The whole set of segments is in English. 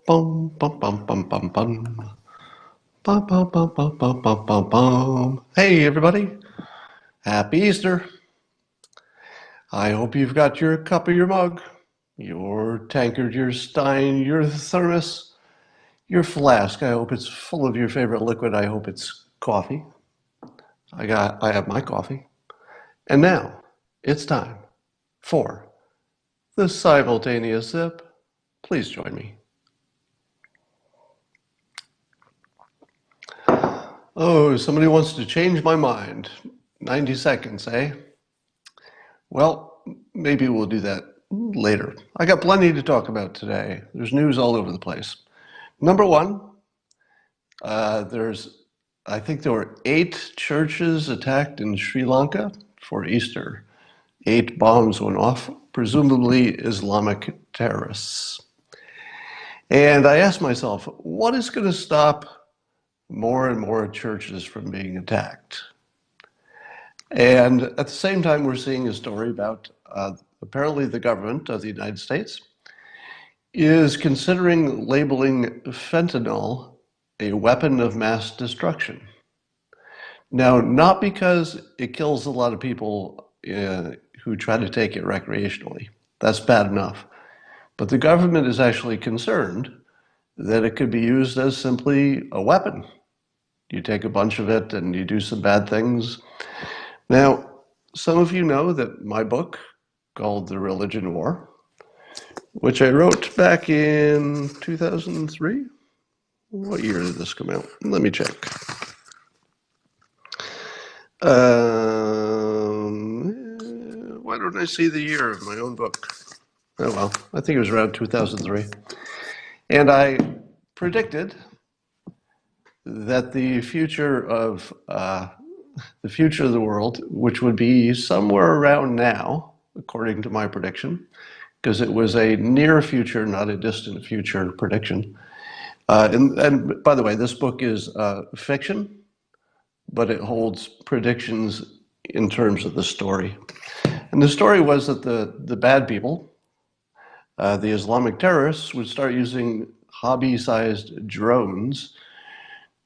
Bum, bum, bum, bum, bum, bum. Bum, bum, bum, bum, bum, bum, bum, bum. Hey, everybody. Happy Easter. I hope you've got your cup or your mug, your tankard, your stein, your thermos, your flask. I hope it's full of your favorite liquid. I hope it's coffee. I have my coffee. And now it's time for the simultaneous sip. Please join me. Oh, somebody wants to change my mind. 90 seconds, eh? Well, maybe we'll do that later. I got plenty to talk about today. There's news all over the place. Number one, I think there were 8 churches attacked in Sri Lanka for Easter. 8 bombs went off, presumably Islamic terrorists. And I asked myself, what is going to stop more and more churches from being attacked? And at the same time, we're seeing a story about apparently the government of the United States is considering labeling fentanyl a weapon of mass destruction. Now, not because it kills a lot of people who try to take it recreationally. That's bad enough. But the government is actually concerned that it could be used as simply a weapon. You take a bunch of it and you do some bad things. Now, some of you know that my book called The Religion War, which I wrote back in 2003. What year did this come out? Let me check. Why don't I see the year of my own book? Oh well, I think it was around 2003. And I predicted that the future of the world, which would be somewhere around now, according to my prediction, because it was a near future, not a distant future prediction. And by the way, this book is fiction, but it holds predictions in terms of the story. And the story was that the bad people, the Islamic terrorists, would start using hobby-sized drones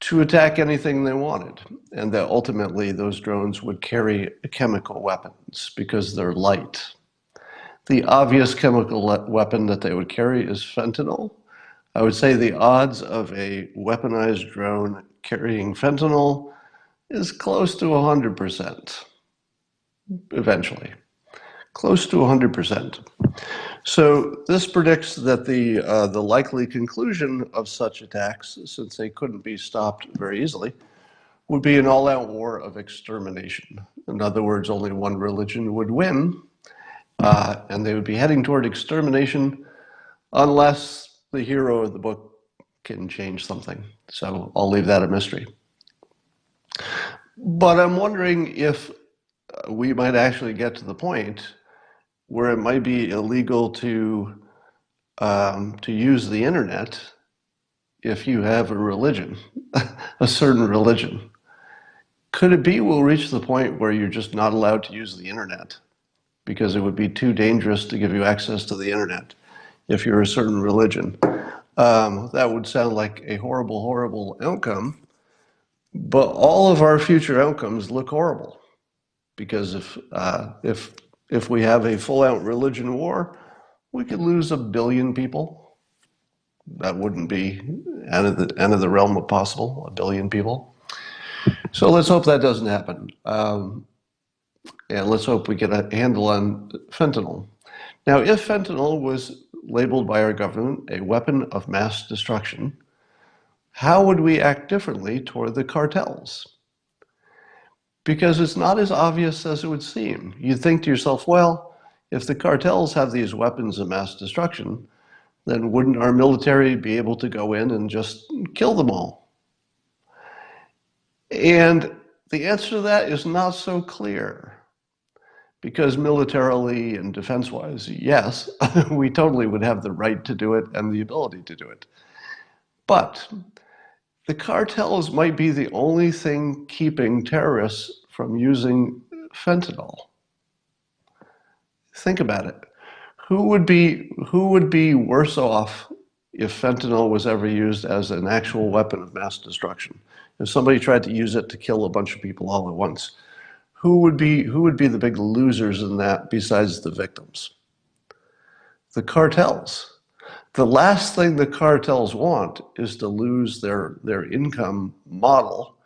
to attack anything they wanted, and that ultimately those drones would carry chemical weapons because they're light. The obvious chemical weapon that they would carry is fentanyl. I would say the odds of a weaponized drone carrying fentanyl is close to 100%, eventually. Close to 100%. So this predicts that the likely conclusion of such attacks, since they couldn't be stopped very easily, would be an all-out war of extermination. In other words, only one religion would win, and they would be heading toward extermination unless the hero of the book can change something. So I'll leave that a mystery. But I'm wondering if we might actually get to the point where it might be illegal to use the internet if you have a religion, a certain religion. Could it be we'll reach the point where you're just not allowed to use the internet because it would be too dangerous to give you access to the internet if you're a certain religion? That would sound like a horrible, horrible outcome, but all of our future outcomes look horrible because if we have a full-out religion war, we could lose 1 billion people. That wouldn't be out of the realm of possible, 1 billion people. So let's hope that doesn't happen. And let's hope we get a handle on fentanyl. Now, if fentanyl was labeled by our government a weapon of mass destruction, how would we act differently toward the cartels? Because it's not as obvious as it would seem. You'd think to yourself, well, if the cartels have these weapons of mass destruction, then wouldn't our military be able to go in and just kill them all? And the answer to that is not so clear. Because militarily and defense-wise, yes, we totally would have the right to do it and the ability to do it. But the cartels might be the only thing keeping terrorists from using fentanyl. Think about it. Who would be worse off if fentanyl was ever used as an actual weapon of mass destruction. If somebody tried to use it to kill a bunch of people all at once, who would be the big losers in that besides the victims? The cartels. The last thing the cartels want is to lose their income model,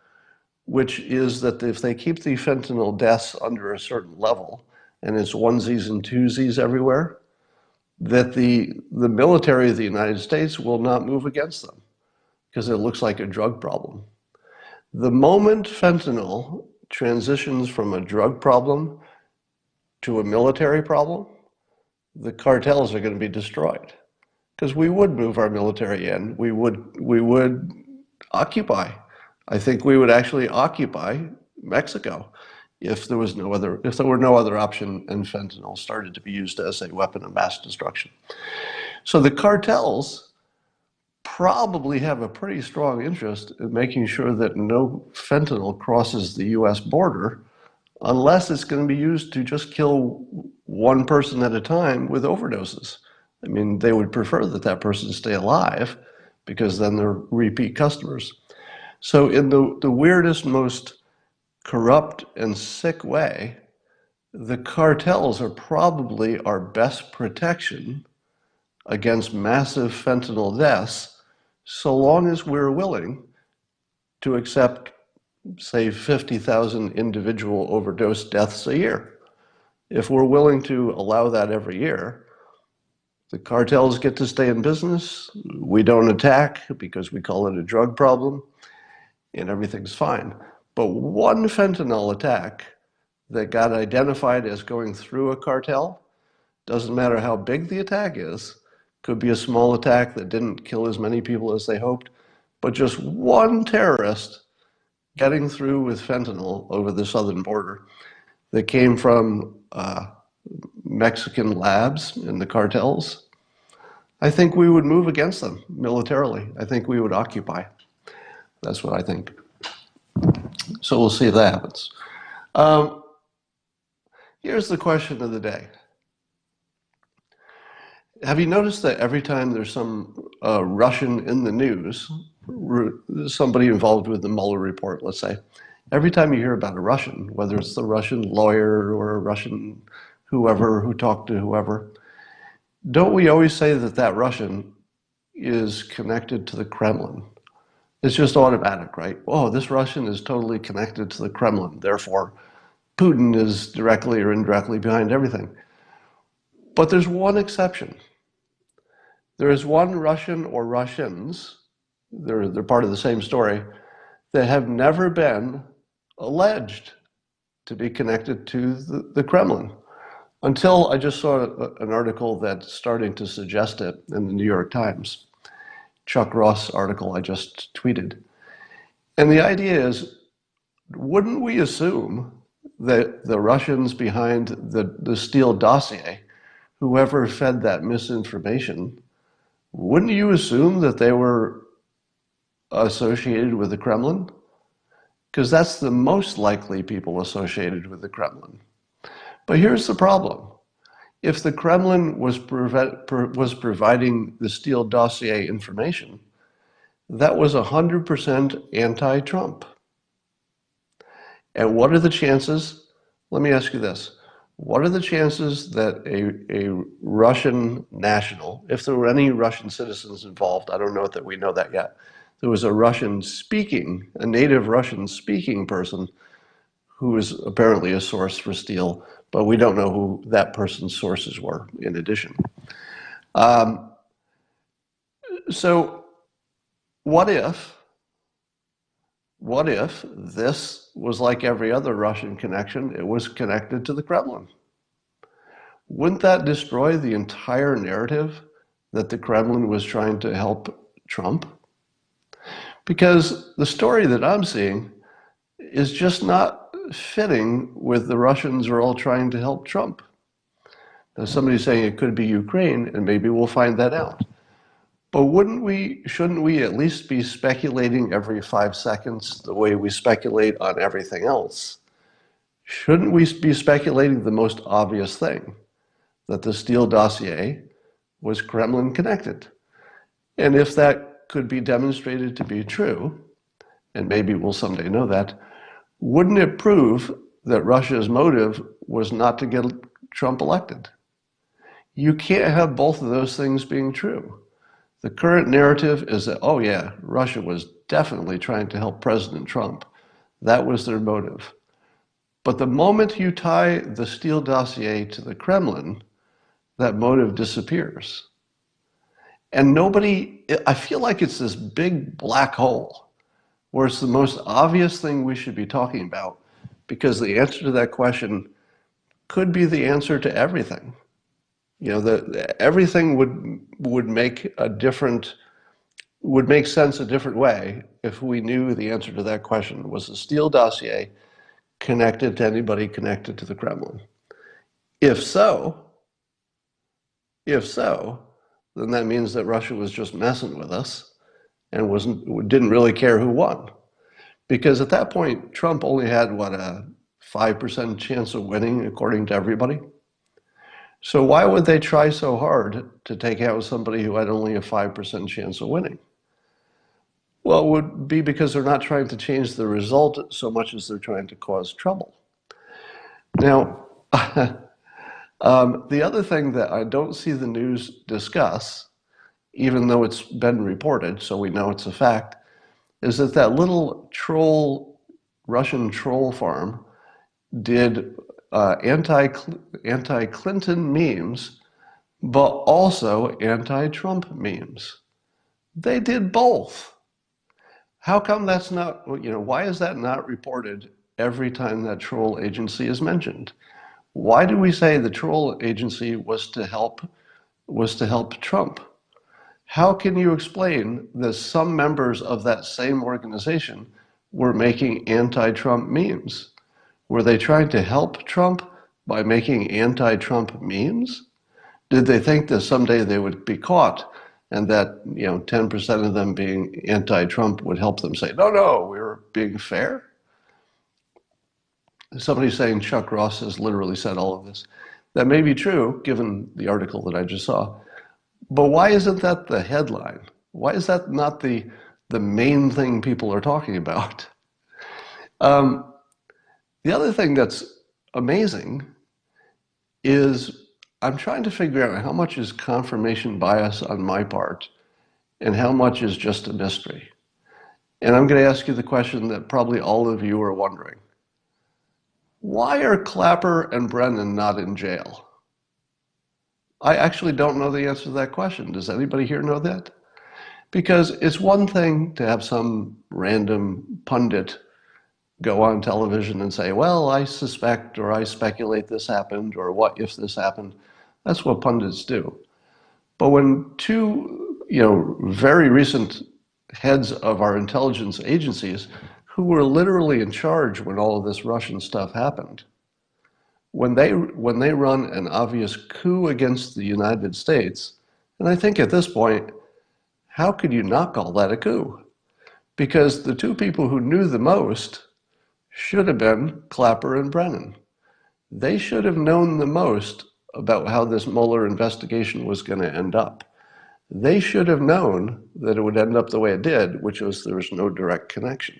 which is that if they keep the fentanyl deaths under a certain level, and it's onesies and twosies everywhere, that the military of the United States will not move against them because it looks like a drug problem. The moment fentanyl transitions from a drug problem to a military problem, the cartels are going to be destroyed. Because we would move our military in, we would occupy. I think we would actually occupy Mexico if there were no other option and fentanyl started to be used as a weapon of mass destruction. So the cartels probably have a pretty strong interest in making sure that no fentanyl crosses the US border unless it's going to be used to just kill one person at a time with overdoses. I mean, they would prefer that that person stay alive because then they're repeat customers. So in the weirdest, most corrupt and sick way, the cartels are probably our best protection against massive fentanyl deaths, so long as we're willing to accept, say, 50,000 individual overdose deaths a year. If we're willing to allow that every year, the cartels get to stay in business, we don't attack because we call it a drug problem, and everything's fine. But one fentanyl attack that got identified as going through a cartel, doesn't matter how big the attack is, could be a small attack that didn't kill as many people as they hoped, but just one terrorist getting through with fentanyl over the southern border that came from Mexican labs in the cartels, I think we would move against them militarily. I think we would occupy. That's what I think. So we'll see if that happens. Here's the question of the day. Have you noticed that every time there's some Russian in the news, somebody involved with the Mueller report, let's say, every time you hear about a Russian, whether it's the Russian lawyer or a Russian whoever who talked to whoever, don't we always say that that Russian is connected to the Kremlin? It's just automatic, right? Oh, this Russian is totally connected to the Kremlin. Therefore, Putin is directly or indirectly behind everything. But there's one exception. There is one Russian or Russians, they're part of the same story, that have never been alleged to be connected to the Kremlin. Until I just saw an article that's starting to suggest it in the New York Times. Chuck Ross article I just tweeted. And the idea is, wouldn't we assume that the Russians behind the Steele dossier, whoever fed that misinformation, wouldn't you assume that they were associated with the Kremlin? Because that's the most likely people associated with the Kremlin. But here's the problem. If the Kremlin was providing the Steele dossier information, that was 100% anti-Trump. And what are the chances? Let me ask you this. What are the chances that a Russian national, if there were any Russian citizens involved, I don't know that we know that yet, there was a native Russian speaking person who is apparently a source for Steele, but we don't know who that person's sources were in addition. So what if this was like every other Russian connection, it was connected to the Kremlin? Wouldn't that destroy the entire narrative that the Kremlin was trying to help Trump? Because the story that I'm seeing is just not fitting with the Russians are all trying to help Trump. Now somebody's saying it could be Ukraine, and maybe we'll find that out. But shouldn't we at least be speculating every 5 seconds the way we speculate on everything else? Shouldn't we be speculating the most obvious thing, that the Steele dossier was Kremlin connected? And if that could be demonstrated to be true, and maybe we'll someday know that, wouldn't it prove that Russia's motive was not to get Trump elected? You can't have both of those things being true. The current narrative is that, oh yeah, Russia was definitely trying to help President Trump. That was their motive. But the moment you tie the Steele dossier to the Kremlin, that motive disappears. And nobody, I feel like it's this big black hole where it's the most obvious thing we should be talking about because the answer to that question could be the answer to everything. You know, everything would make sense a different way if we knew the answer to that question. Was the Steele dossier connected to anybody connected to the Kremlin? If so, then that means that Russia was just messing with us and didn't really care who won. Because at that point, Trump only had, what, a 5% chance of winning, according to everybody? So why would they try so hard to take out somebody who had only a 5% chance of winning? Well, it would be because they're not trying to change the result so much as they're trying to cause trouble. Now, the other thing that I don't see the news discuss, even though it's been reported, so we know it's a fact, is that little Russian troll farm did anti-Clinton memes, but also anti-Trump memes. They did both. How come that's not, why is that not reported every time that troll agency is mentioned? Why do we say the troll agency was to help Trump? How can you explain that some members of that same organization were making anti-Trump memes? Were they trying to help Trump by making anti-Trump memes? Did they think that someday they would be caught and that 10% of them being anti-Trump would help them say, no, we were being fair? Somebody's saying Chuck Ross has literally said all of this. That may be true, given the article that I just saw. But why isn't that the headline? Why is that not the main thing people are talking about? The other thing that's amazing is I'm trying to figure out how much is confirmation bias on my part and how much is just a mystery. And I'm going to ask you the question that probably all of you are wondering. Why are Clapper and Brennan not in jail? I actually don't know the answer to that question. Does anybody here know that? Because it's one thing to have some random pundit go on television and say, well, I suspect or I speculate this happened or what if this happened. That's what pundits do. But when two, very recent heads of our intelligence agencies who were literally in charge when all of this Russian stuff happened, when they run an obvious coup against the United States, and I think at this point, how could you not call that a coup? Because the two people who knew the most should have been Clapper and Brennan. They should have known the most about how this Mueller investigation was going to end up. They should have known that it would end up the way it did, which was there was no direct connection.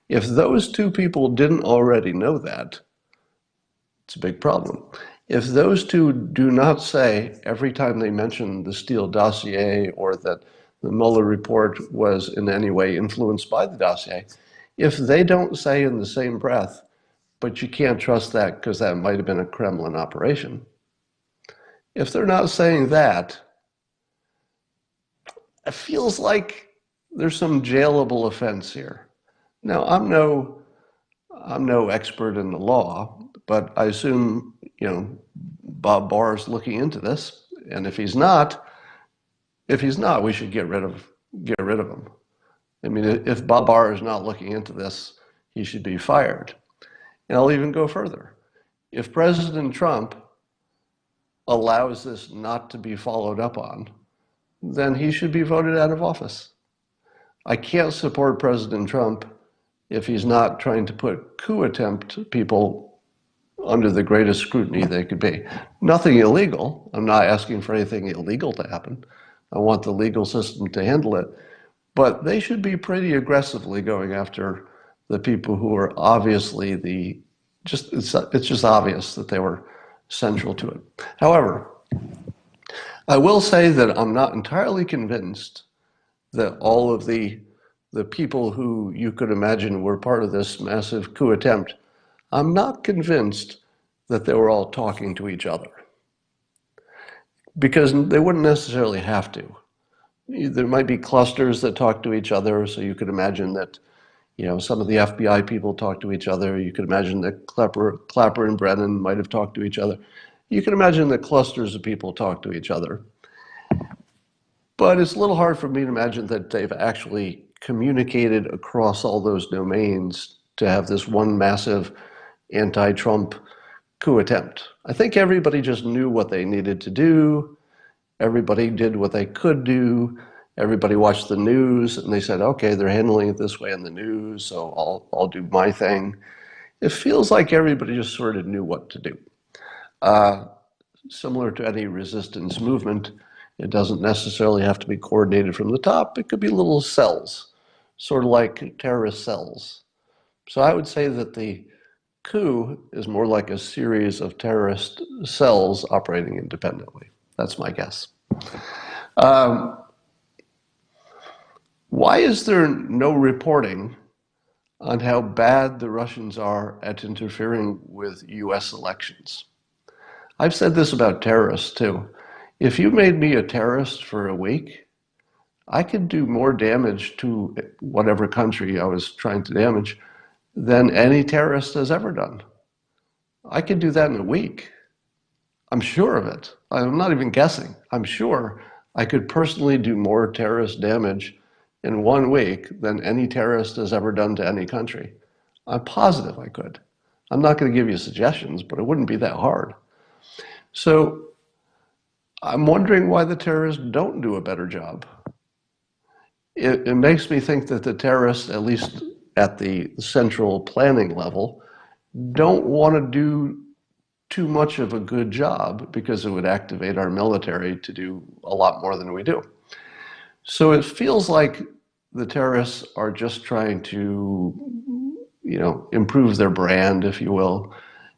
If those two people didn't already know that, it's a big problem. If those two do not say every time they mention the Steele dossier or that the Mueller report was in any way influenced by the dossier, if they don't say in the same breath, but you can't trust that because that might have been a Kremlin operation, if they're not saying that, it feels like there's some jailable offense here. Now, I'm no expert in the law, but I assume, Bob Barr is looking into this, and if he's not, we should get rid of him. I mean, if Bob Barr is not looking into this, he should be fired. And I'll even go further. If President Trump allows this not to be followed up on, then he should be voted out of office. I can't support President Trump if he's not trying to put coup attempt people under the greatest scrutiny they could be. Nothing illegal. I'm not asking for anything illegal to happen. I want the legal system to handle it. But they should be pretty aggressively going after the people who are obviously it's just obvious that they were central to it. However, I will say that I'm not entirely convinced that all of the people who you could imagine were part of this massive coup attempt, I'm not convinced that they were all talking to each other. Because they wouldn't necessarily have to. There might be clusters that talk to each other, so you could imagine that, some of the FBI people talk to each other. You could imagine that Clapper and Brennan might have talked to each other. You can imagine that clusters of people talk to each other. But it's a little hard for me to imagine that they've actually communicated across all those domains to have this one massive anti-Trump coup attempt. I think everybody just knew what they needed to do. Everybody did what they could do. Everybody watched the news and they said, okay, they're handling it this way in the news, so I'll do my thing. It feels like everybody just sort of knew what to do. Similar to any resistance movement, it doesn't necessarily have to be coordinated from the top. It could be little cells, sort of like terrorist cells. So I would say that the coup is more like a series of terrorist cells operating independently. That's my guess. Why is there no reporting on how bad the Russians are at interfering with US elections? I've said this about terrorists too. If you made me a terrorist for a week, I could do more damage to whatever country I was trying to damage than any terrorist has ever done. I could do that in a week. I'm sure of it. I'm not even guessing. I'm sure I could personally do more terrorist damage in 1 week than any terrorist has ever done to any country. I'm positive I could. I'm not going to give you suggestions, but it wouldn't be that hard. So I'm wondering why the terrorists don't do a better job. It makes me think that the terrorists, at least at the central planning level, don't want to do too much of a good job because it would activate our military to do a lot more than we do. So it feels like the terrorists are just trying to, improve their brand, if you will,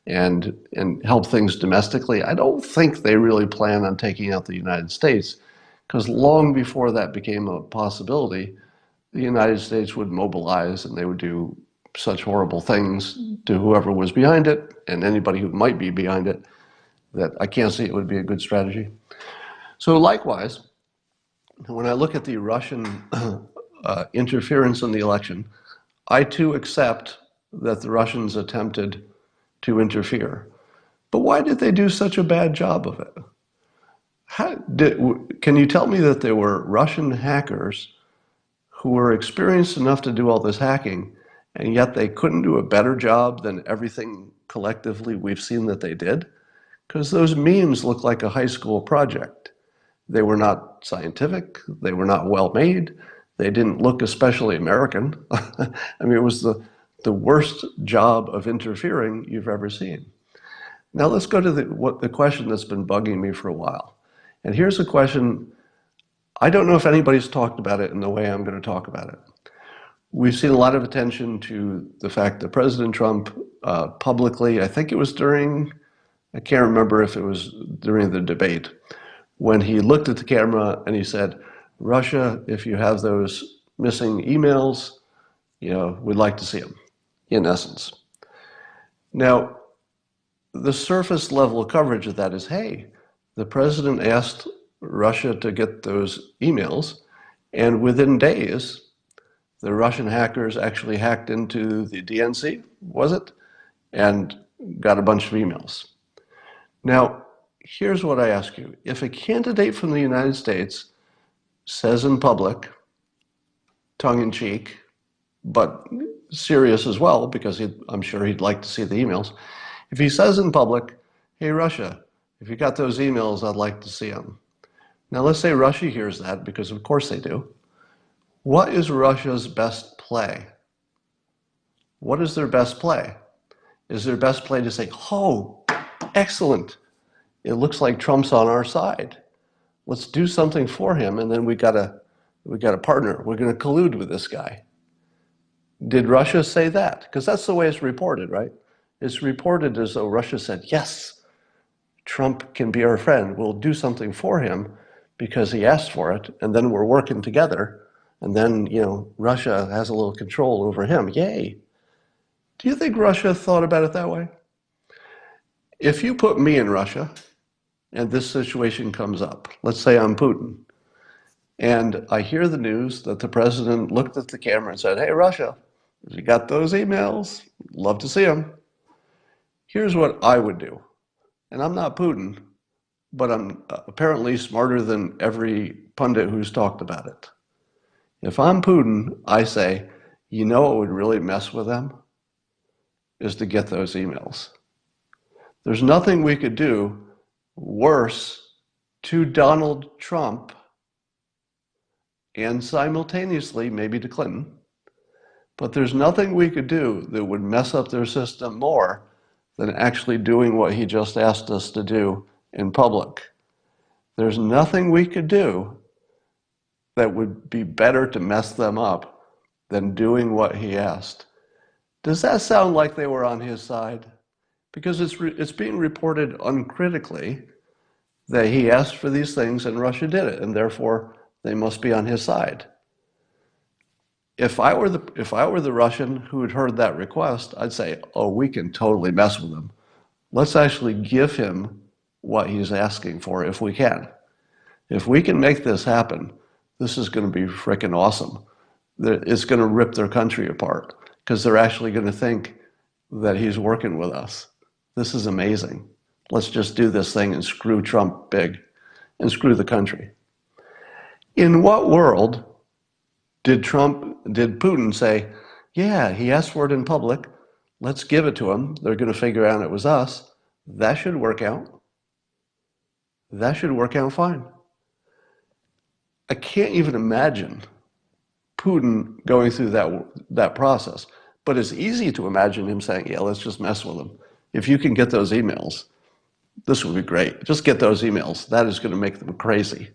and help things domestically. I don't think they really plan on taking out the United States, because long before that became a possibility, the United States would mobilize and they would do such horrible things to whoever was behind it and anybody who might be behind it that I can't see it would be a good strategy. So likewise, when I look at the Russian interference in the election, I too accept that the Russians attempted to interfere. But why did they do such a bad job of it? Can you tell me that there were Russian hackers who were experienced enough to do all this hacking, and yet they couldn't do a better job than everything collectively we've seen that they did? Because those memes look like a high school project. They were not scientific, they were not well made, they didn't look especially American. I mean, it was the worst job of interfering you've ever seen. Now let's go to the question that's been bugging me for a while. And here's a question, I don't know if anybody's talked about it in the way I'm going to talk about it. We've seen a lot of attention to the fact that President Trump publicly, I think it was I can't remember if it was during the debate, when he looked at the camera and he said, Russia, if you have those missing emails, we'd like to see them, in essence. Now, the surface level coverage of that is, hey, the president asked Russia to get those emails, and within days, the Russian hackers actually hacked into the DNC, was it? And got a bunch of emails. Now, here's what I ask you. If a candidate from the United States says in public, tongue-in-cheek, but serious as well, because I'm sure he'd like to see the emails. If he says in public, hey, Russia, if you got those emails, I'd like to see them. Now, let's say Russia hears that, because of course they do. What is Russia's best play? What is their best play? Is their best play to say, oh, excellent, it looks like Trump's on our side? Let's do something for him, and then we got a partner. We're going to collude with this guy. Did Russia say that? Because that's the way it's reported, right? It's reported as though Russia said, yes, Trump can be our friend. We'll do something for him because he asked for it, and then we're working together. And then, Russia has a little control over him. Yay. Do you think Russia thought about it that way? If you put me in Russia and this situation comes up, let's say I'm Putin, and I hear the news that the president looked at the camera and said, hey, Russia, you got those emails? Love to see them. Here's what I would do. And I'm not Putin, but I'm apparently smarter than every pundit who's talked about it. If I'm Putin, I say, what would really mess with them is to get those emails. There's nothing we could do worse to Donald Trump and simultaneously maybe to Clinton, but there's nothing we could do that would mess up their system more than actually doing what he just asked us to do in public. There's nothing we could do that would be better to mess them up than doing what he asked. Does that sound like they were on his side? Because it's being reported uncritically that he asked for these things and Russia did it, and therefore they must be on his side. If I were the Russian who had heard that request, I'd say, oh, we can totally mess with him. Let's actually give him what he's asking for if we can. If we can make this happen, this is going to be freaking awesome. It's going to rip their country apart because they're actually going to think that he's working with us. This is amazing. Let's just do this thing and screw Trump big and screw the country. In what world did Putin say, yeah, he asked for it in public, let's give it to him, they're going to figure out it was us, that should work out. That should work out fine. I can't even imagine Putin going through that process, but it's easy to imagine him saying, yeah, let's just mess with him. If you can get those emails, this would be great. Just get those emails. That is going to make them crazy.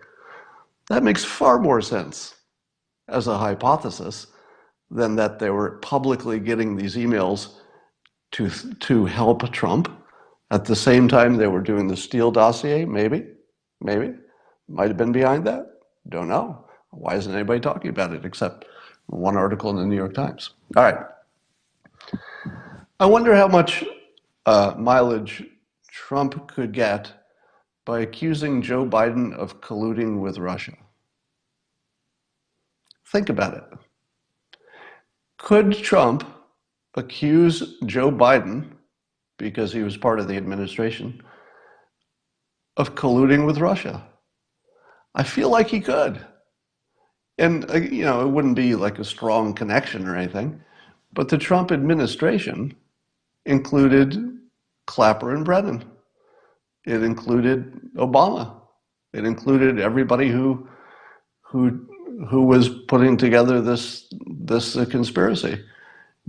That makes far more sense as a hypothesis than that they were publicly getting these emails to help Trump. At the same time, they were doing the Steele dossier, maybe. Might have been behind that. Don't know. Why isn't anybody talking about it except one article in the New York Times? All right. I wonder how much mileage Trump could get by accusing Joe Biden of colluding with Russia. Think about it. Could Trump accuse Joe Biden, because he was part of the administration, of colluding with Russia? I feel like he could. And, it wouldn't be like a strong connection or anything, but the Trump administration included Clapper and Brennan. It included Obama. It included everybody who was putting together this conspiracy.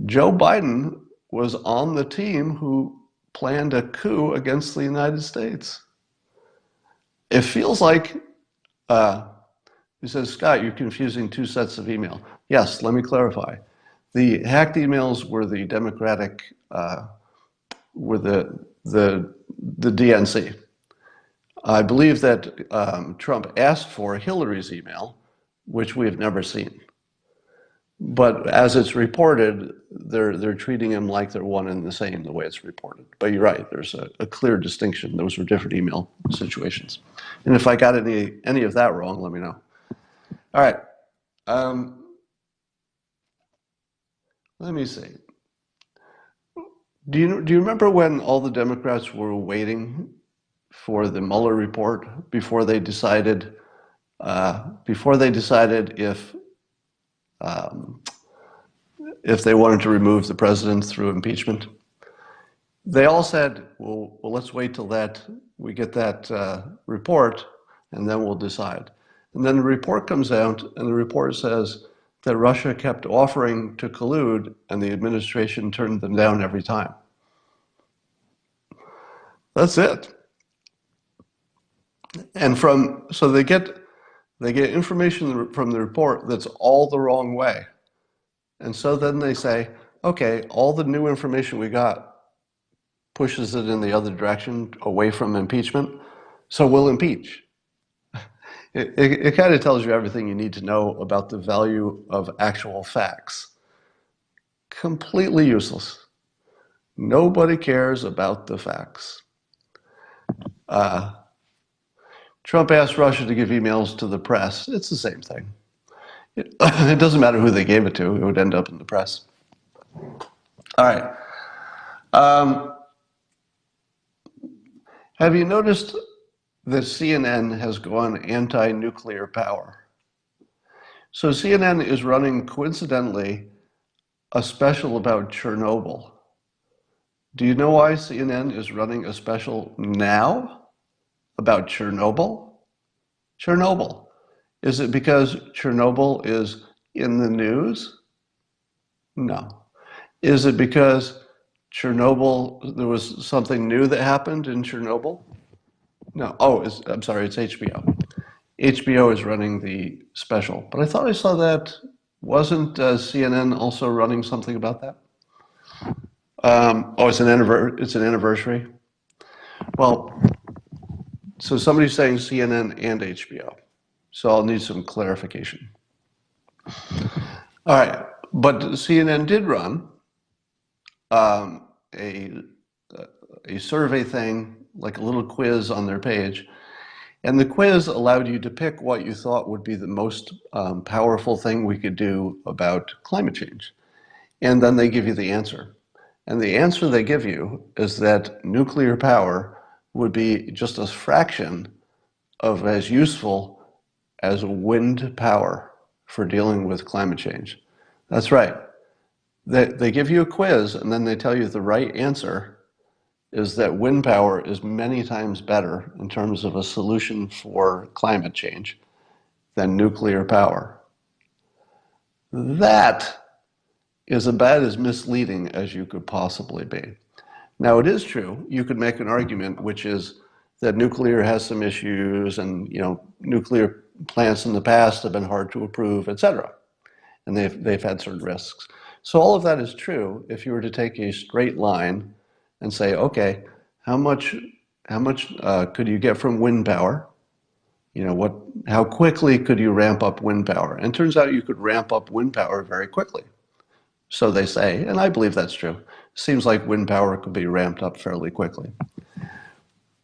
Joe Biden was on the team who planned a coup against the United States. It feels like, he says, Scott, you're confusing two sets of email. Yes, let me clarify. The hacked emails were the Democratic, were the DNC. I believe that Trump asked for Hillary's email, which we have never seen. But as it's reported, they're treating him like they're one and the same the way it's reported. But you're right, there's a clear distinction. Those were different email situations. And if I got any of that wrong, let me know. All right. Let me see. Do you remember when all the Democrats were waiting for the Mueller report before they decided if they wanted to remove the president through impeachment? They all said, well, let's wait till we get that report, and then we'll decide. And then the report comes out, and the report says that Russia kept offering to collude, and the administration turned them down every time. That's it. And so they get information from the report that's all the wrong way. And so then they say, okay, all the new information we got pushes it in the other direction, away from impeachment, so we'll impeach. It kind of tells you everything you need to know about the value of actual facts. Completely useless. Nobody cares about the facts. Trump asked Russia to give emails to the press. It's the same thing. It doesn't matter who they gave it to, it would end up in the press. All right. Have you noticed that CNN has gone anti-nuclear power? So CNN is running, coincidentally, a special about Chernobyl. Do you know why CNN is running a special now about Chernobyl? Chernobyl. Is it because Chernobyl is in the news? No. Is it because Chernobyl, there was something new that happened in Chernobyl? No. Oh, I'm sorry, it's HBO. HBO is running the special. But I thought I saw that. Wasn't CNN also running something about that? It's an anniversary. Well, so somebody's saying CNN and HBO. So I'll need some clarification. All right, but CNN did run a survey thing, like a little quiz on their page. And the quiz allowed you to pick what you thought would be the most powerful thing we could do about climate change. And then they give you the answer. And the answer they give you is that nuclear power would be just a fraction of as useful as wind power for dealing with climate change. That's right. They give you a quiz and then they tell you the right answer is that wind power is many times better in terms of a solution for climate change than nuclear power. That is about as misleading as you could possibly be. Now, it is true, you could make an argument, which is that nuclear has some issues and, nuclear plants in the past have been hard to approve, et cetera. And they've had certain risks. So all of that is true if you were to take a straight line and say, okay, how much could you get from wind power? How quickly could you ramp up wind power? And it turns out you could ramp up wind power very quickly. So they say, and I believe that's true. Seems like wind power could be ramped up fairly quickly.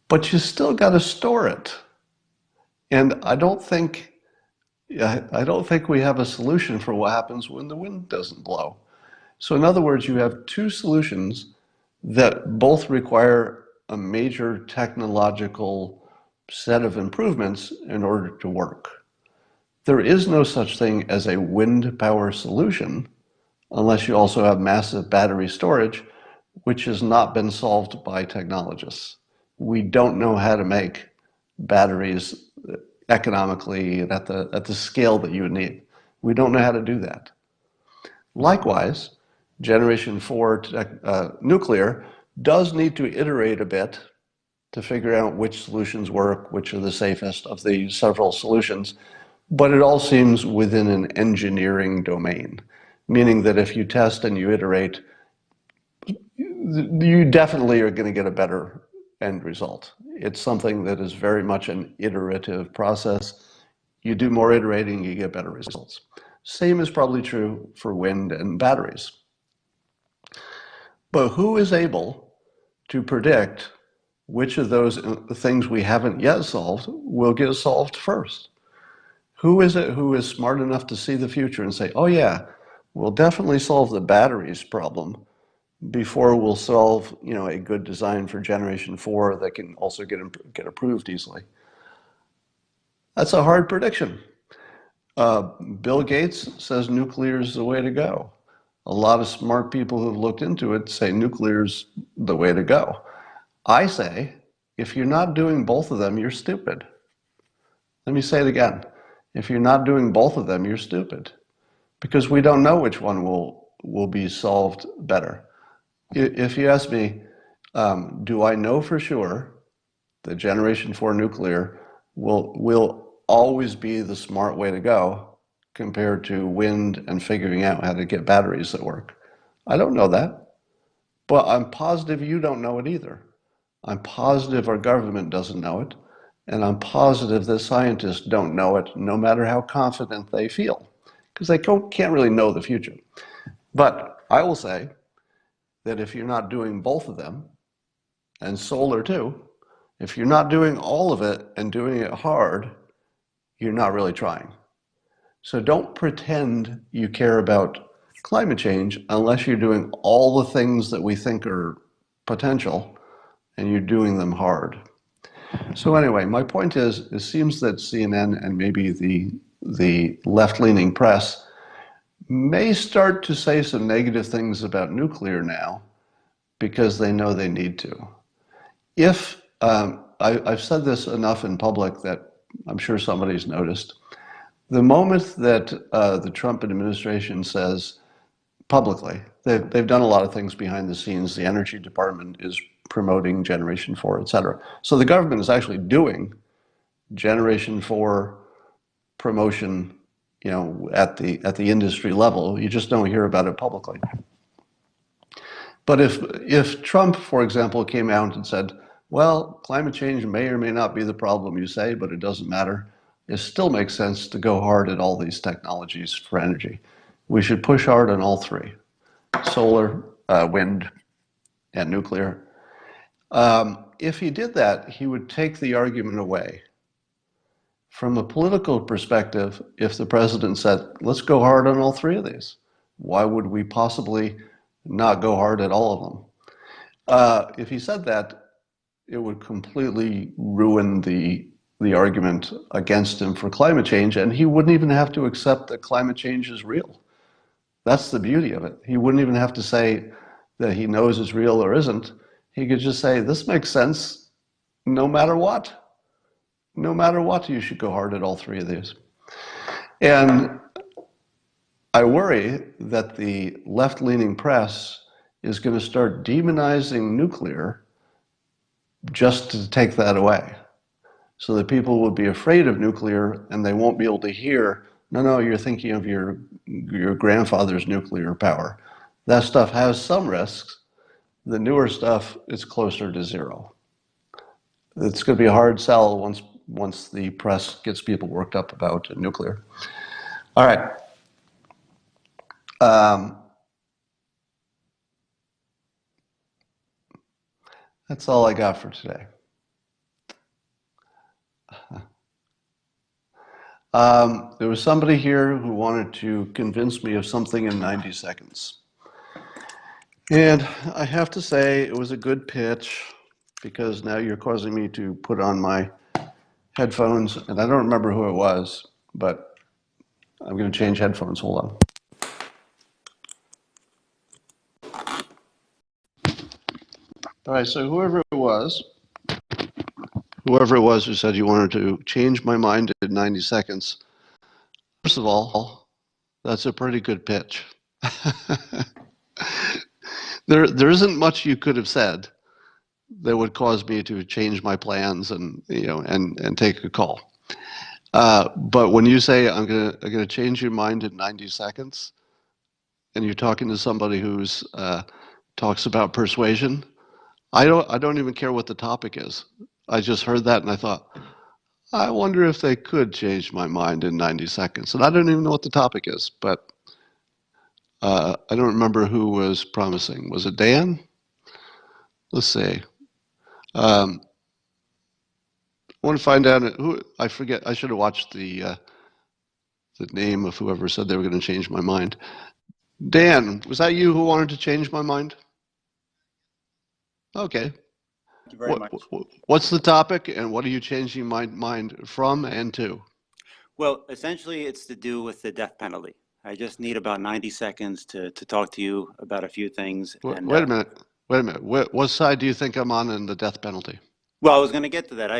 But you still got to store it. And I don't think we have a solution for what happens when the wind doesn't blow. So in other words, you have two solutions that both require a major technological set of improvements in order to work. There is no such thing as a wind power solution unless you also have massive battery storage, which has not been solved by technologists. We don't know how to make batteries economically and at the scale that you would need. We don't know how to do that. Likewise, Generation 4 nuclear does need to iterate a bit to figure out which solutions work, which are the safest of the several solutions, but it all seems within an engineering domain, meaning that if you test and you iterate, you definitely are going to get a better end result. It's something that is very much an iterative process. You do more iterating, you get better results. Same is probably true for wind and batteries. But who is able to predict which of those things we haven't yet solved will get solved first? Who is it who is smart enough to see the future and say, oh yeah, we'll definitely solve the batteries problem before we'll solve, a good design for Generation 4 that can also get approved easily? That's a hard prediction. Bill Gates says nuclear is the way to go. A lot of smart people who've looked into it say nuclear's the way to go. I say, if you're not doing both of them, you're stupid. Let me say it again. If you're not doing both of them, you're stupid. Because we don't know which one will be solved better. If you ask me, do I know for sure that Generation 4 nuclear will always be the smart way to go compared to wind and figuring out how to get batteries that work. I don't know that, but I'm positive you don't know it either. I'm positive our government doesn't know it, and I'm positive the scientists don't know it, no matter how confident they feel, because they can't really know the future. But I will say that if you're not doing both of them, and solar too, if you're not doing all of it and doing it hard, you're not really trying. So don't pretend you care about climate change unless you're doing all the things that we think are potential and you're doing them hard. So anyway, my point is, it seems that CNN and maybe the left-leaning press may start to say some negative things about nuclear now because they know they need to. If I've said this enough in public that I'm sure somebody's noticed, the moment that the Trump administration says publicly, they've done a lot of things behind the scenes. The Energy Department is promoting Generation 4, et cetera. So the government is actually doing Generation 4 promotion, at the industry level. You just don't hear about it publicly. But if Trump, for example, came out and said, well, climate change may or may not be the problem you say, but it doesn't matter. It still makes sense to go hard at all these technologies for energy. We should push hard on all three: solar, wind, and nuclear. If he did that, he would take the argument away. From a political perspective, if the president said, let's go hard on all three of these, why would we possibly not go hard at all of them? If he said that, it would completely ruin the argument against him for climate change, and he wouldn't even have to accept that climate change is real. That's the beauty of it. He wouldn't even have to say that he knows it's real or isn't. He could just say, this makes sense no matter what. No matter what, you should go hard at all three of these. And I worry that the left-leaning press is going to start demonizing nuclear just to take that away, so that people will be afraid of nuclear and they won't be able to hear, no, you're thinking of your grandfather's nuclear power. That stuff has some risks. The newer stuff is closer to zero. It's going to be a hard sell once the press gets people worked up about nuclear. All right. That's all I got for today. There was somebody here who wanted to convince me of something in 90 seconds. And I have to say it was a good pitch, because now you're causing me to put on my headphones, and I don't remember who it was, but I'm going to change headphones. Hold on. All right, so whoever it was who said you wanted to change my mind in 90 seconds, first of all, that's a pretty good pitch. There isn't much you could have said that would cause me to change my plans and take a call. But when you say I'm gonna change your mind in 90 seconds, and you're talking to somebody who's talks about persuasion, I don't even care what the topic is. I just heard that and I thought, I wonder if they could change my mind in 90 seconds. And I don't even know what the topic is, but I don't remember who was promising. Was it Dan? Let's see. I want to find out who. I forget. I should have watched the name of whoever said they were going to change my mind. Dan, was that you who wanted to change my mind? Okay. Thank you very much. What's the topic, and what are you changing my mind from and to? Well, essentially, it's to do with the death penalty. I just need about 90 seconds to talk to you about a few things. Wait a minute. Wait a minute. What side do you think I'm on in the death penalty? Well, I was going to get to that.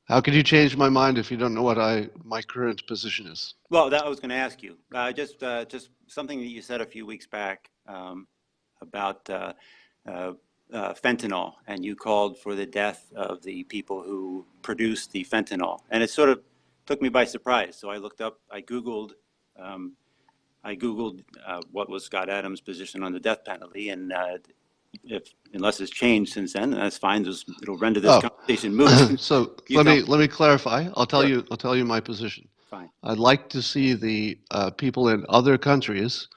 How could you change my mind if you don't know what my current position is? Well, that I was going to ask you. Just something that you said a few weeks back about fentanyl, and you called for the death of the people who produced the fentanyl. And it sort of took me by surprise. So I looked up, um, I Googled what was Scott Adams' position on the death penalty, and unless it's changed since then, that's fine. It'll render this Oh, conversation moot. so You tell me. let me clarify. Sure. I'll tell you my position. Fine. I'd like to see the people in other countries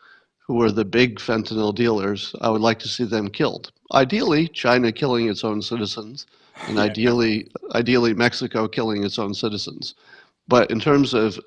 who are the big fentanyl dealers. I would like to see them killed. Ideally, China killing its own citizens, and Yeah. ideally Mexico killing its own citizens. But in terms of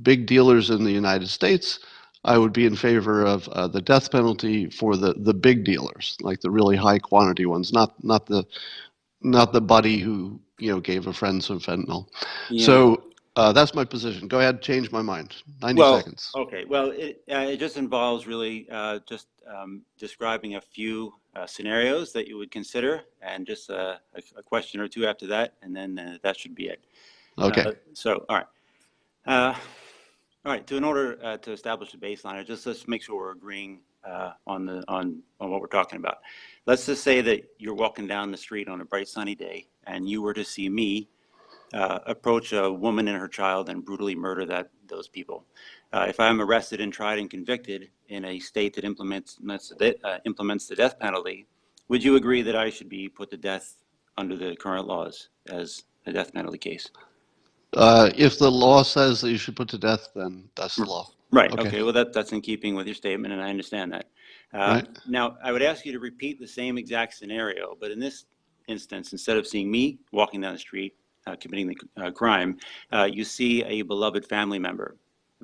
big dealers in the United States, I would be in favor of the death penalty for the big dealers, like the really high quantity ones, not the buddy who gave a friend some fentanyl. Yeah. So that's my position. Go ahead, change my mind. 90 Well, seconds. okay. Well, it just involves really just describing a few scenarios that you would consider, and just a question or two after that, and then that should be it. Okay. So, all right. Uh, All right. In order to establish a baseline, let's make sure we're agreeing on what we're talking about. Let's just say that you're walking down the street on a bright sunny day, and you were to see me approach a woman and her child and brutally murder those people. If I'm arrested and tried and convicted in a state that implements the death penalty, would you agree that I should be put to death under the current laws as a death penalty case? If the law says that you should put to death, then that's the law. Right. Okay. Okay. Well, that's in keeping with your statement, and I understand that. Right. Now, I would ask you to repeat the same exact scenario, but in this instance, instead of seeing me walking down the street committing the crime, you see a beloved family member,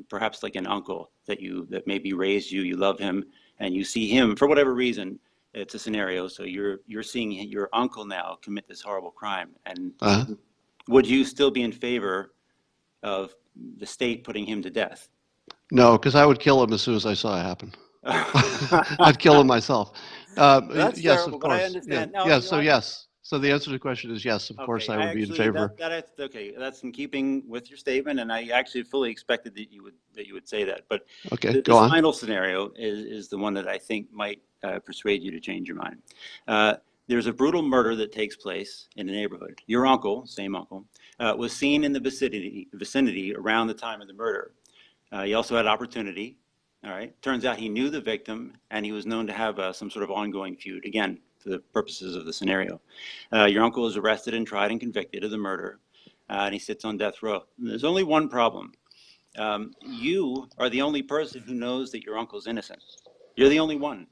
perhaps like an uncle that maybe raised you, you love him, and you see him for whatever reason. It's a scenario, so you're seeing your uncle now commit this horrible crime, and Uh-huh. would you still be in favor of the state putting him to death? No, because I would kill him as soon as I saw it happen. I'd kill him myself. That's Yes, terrible, of but I course. Yeah. understand. No, Yes. So yes. So the answer to the question is yes. Of course, okay. I I would be in actually favor. okay. That's in keeping with your statement, and I actually fully expected that you would say that. But Okay. Go this on. final scenario is the one that I think might persuade you to change your mind. Uh, there's a brutal murder that takes place in a neighborhood. Your uncle, same uncle, was seen in the vicinity around the time of the murder. He also had opportunity. All right. Turns out he knew the victim, and he was known to have some sort of ongoing feud. Again, for the purposes of the scenario, your uncle is arrested and tried and convicted of the murder, and he sits on death row. And there's only one problem. You are the only person who knows that your uncle's innocent. You're the only one.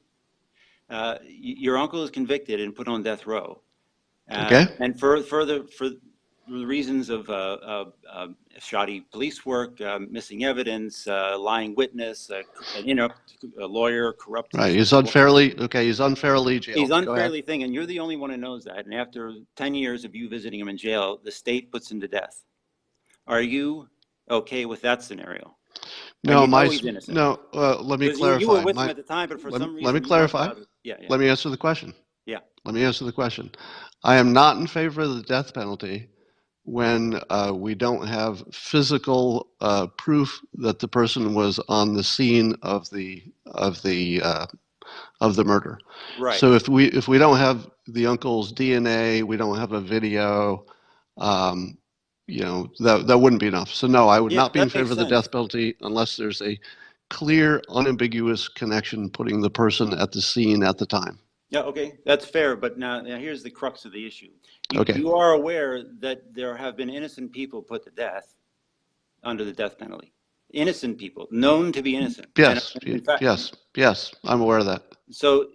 Your uncle is convicted and put on death row. Okay. And for the reasons of shoddy police work, missing evidence, lying witness, an inept lawyer, corrupt. Right. He's unfairly He's jailed. Go ahead. unfairly thinking, and you're the only one who knows that. And after 10 years of you visiting him in jail, the state puts him to death. Are you okay with that scenario? And No, you know he's innocent. no. Let me Because you were clarify. with him at the time, but for some Let me reason you weren't clarify. allowed to. Yeah, yeah, Let me answer the question. yeah. Let me answer the question. I am not in favor of the death penalty when we don't have physical proof that the person was on the scene of the murder. Right. So if we don't have the uncle's DNA, we don't have a video, um, that wouldn't be enough. So no, I would Yeah, not be in that makes favor of the sense. death penalty unless there's a clear, unambiguous connection putting the person at the scene at the time. Yeah, okay, that's fair, but now here's the crux of the issue. Okay. You are aware that there have been innocent people put to death under the death penalty. Innocent people, known to be innocent. And Yes. in fact, Yes. I'm aware of that. so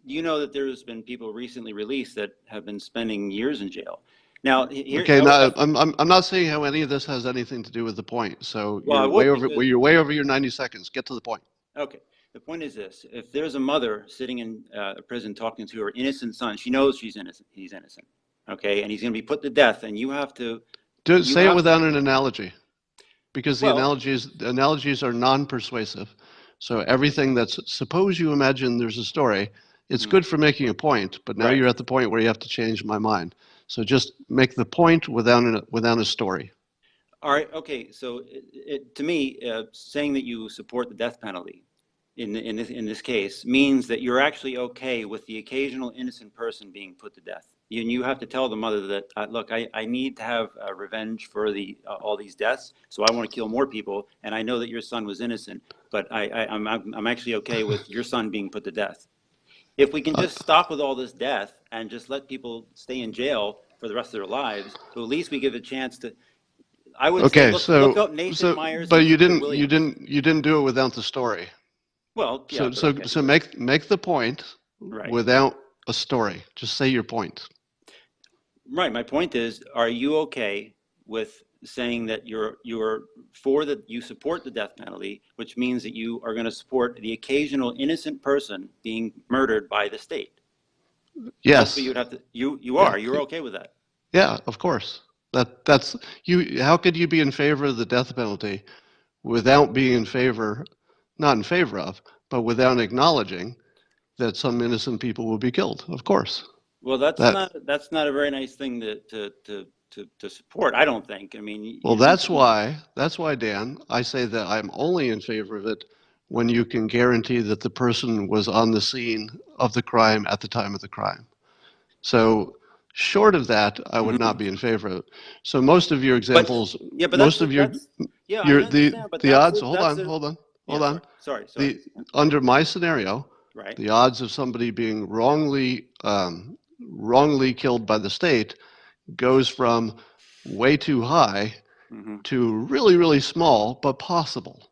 you know that there's been people recently released that have been spending years in jail. Now, here, Okay. I would Now ask, I'm not saying how any of this has anything to do with the point. So well, I would because, you're way over your 90 seconds. Get to the point. okay, the point is this. If there's a mother sitting in a prison talking to her innocent son, she knows she's innocent, he's innocent, okay, and he's going to be put to death, and you have to, Say it without an analogy, because the well, analogies are non-persuasive. So everything that's suppose you imagine there's a story, it's good for making a point, but now right. you're at the point where you have to change my mind. So just make the point without a story. All right, okay, so to me, saying that you support the death penalty in this case means that you're actually okay with the occasional innocent person being put to death. And you have to tell the mother that, look, I need to have revenge for all these deaths, so I want to kill more people, and I know that your son was innocent, but I'm actually okay with your son being put to death. If we can just stop with all this death and just let people stay in jail for the rest of their lives, so at least we give a chance to. I would say Okay, look up Nathan Myers but and you Clifford didn't, Williams. you didn't do it without the story. Well, yeah, but okay, So make the point right. without a story. Just say your point. Right. My point is, are you okay with saying that you're for you support the death penalty, which means that you are going to support the occasional innocent person being murdered by the state? That's what you Yes. would have to. Yeah. You're okay with that. Yeah. Of course. That's you. How could you be in favor of the death penalty without being in favor, not in favor of, but without acknowledging that some innocent people will be killed? Of course. Well, That that's not a very nice thing to support. I don't think. I mean, Well, that's why, Dan, I say that I'm only in favor of it when you can guarantee that the person was on the scene of the crime at the time of the crime. So, short of that, I would not Mhm. be in favor of it. So, most of your But examples, yeah, but most of that's yeah, I your understand. But the odds. that's a Hold yeah. on. Sorry. The Under my scenario, Right. the odds of somebody being wrongly killed by the state goes from way too high Hmm. to really, really small, but possible.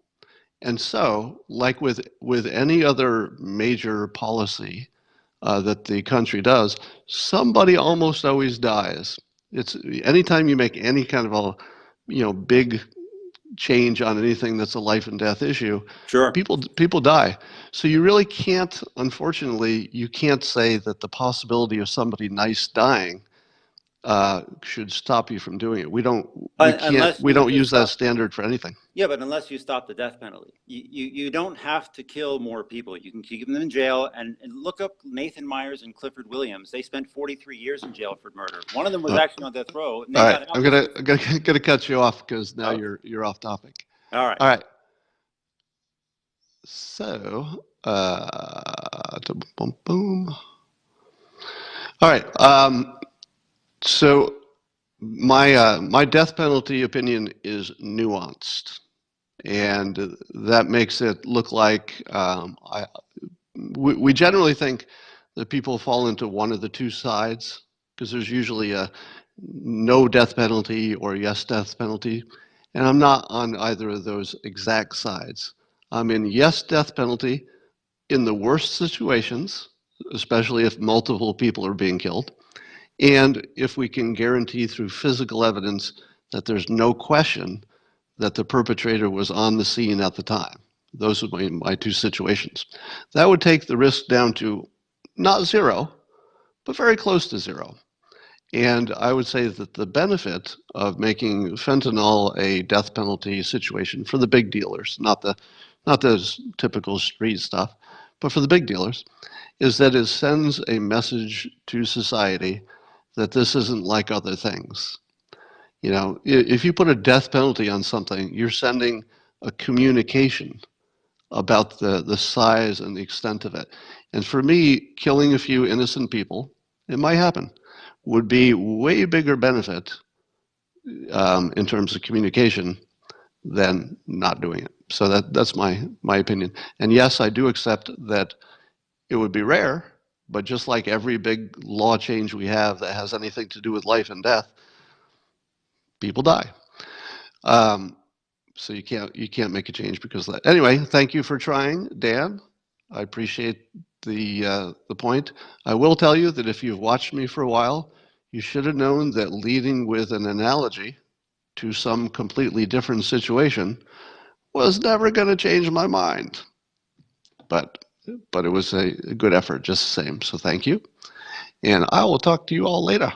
And so, like with any other major policy that the country does, somebody almost always dies. It's anytime you make any kind of a big change on anything that's a life and death issue, Sure. people die. So you really can't, unfortunately, you can't say that the possibility of somebody nice dying should stop you from doing it. Unless We you don't just use that stop. standard for anything. Yeah, but unless you stop the death penalty, you don't have to kill more people. You can keep them in jail and look up Nathan Myers and Clifford Williams. They spent 43 years in jail for murder. One of them was Uh, actually on death row, and All they right, got out just recently. I'm gonna cut you off because now Okay. you're off topic. All right. All right, so boom, boom. All right, so my death penalty opinion is nuanced, and that makes it look like we generally think that people fall into one of the two sides because there's usually a no death penalty or yes death penalty. And I'm not on either of those exact sides. I'm in yes death penalty in the worst situations, especially if multiple people are being killed, and if we can guarantee through physical evidence that there's no question that the perpetrator was on the scene at the time. Those are my two situations. That would take the risk down to not zero, but very close to zero. And I would say that the benefit of making fentanyl a death penalty situation for the big dealers, not the typical street stuff, but for the big dealers, is that it sends a message to society that this isn't like other things. If you put a death penalty on something, you're sending a communication about the size and the extent of it. And for me, killing a few innocent people, it might happen, would be way bigger benefit in terms of communication than not doing it. So that's my opinion. And yes, I do accept that it would be rare, but just like every big law change we have that has anything to do with life and death, people die. Um, so you can't make a change because of that. Anyway, thank you for trying, Dan. I appreciate the point. I will tell you that if you've watched me for a while, you should have known that leading with an analogy to some completely different situation was never going to change my mind. But it was a good effort just the same. So thank you, and I will talk to you all later.